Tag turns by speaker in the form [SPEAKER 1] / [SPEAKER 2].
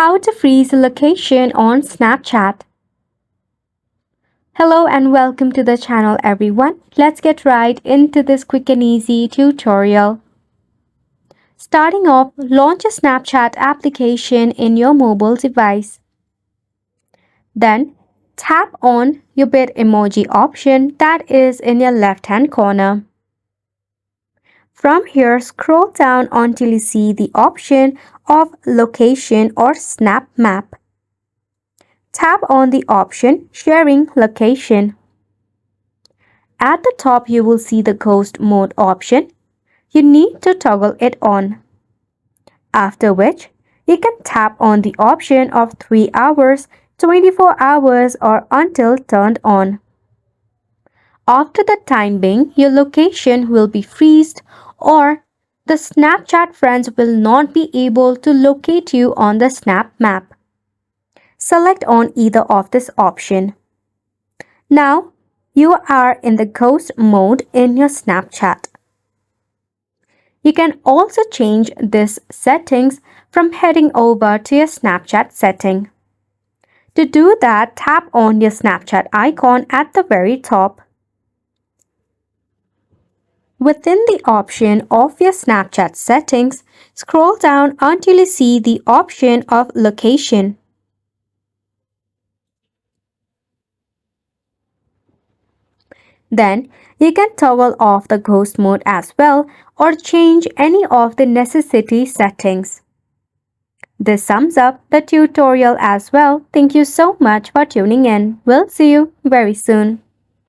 [SPEAKER 1] How to freeze a location on Snapchat. Hello and welcome to the channel everyone. Let's get right into this quick and easy tutorial. Starting off, launch a Snapchat application in your mobile device. Then, tap on your Bitmoji option that is in your left-hand corner. From here, scroll down until you see the option of Location or Snap Map. Tap on the option Sharing Location. At the top, you will see the Ghost Mode option. You need to toggle it on. After which, you can tap on the option of 3 hours, 24 hours or until turned on. After the time being, your location will be freezed or the Snapchat friends will not be able to locate you on the Snap Map. Select on either of this option. Now, you are in the ghost mode in your Snapchat. You can also change this settings from heading over to your Snapchat setting. To do that, tap on your Snapchat icon at the very top. Within the option of your Snapchat settings, scroll down until you see the option of location. Then, you can toggle off the ghost mode as well or change any of the necessity settings. This sums up the tutorial as well. Thank you so much for tuning in. We'll see you very soon.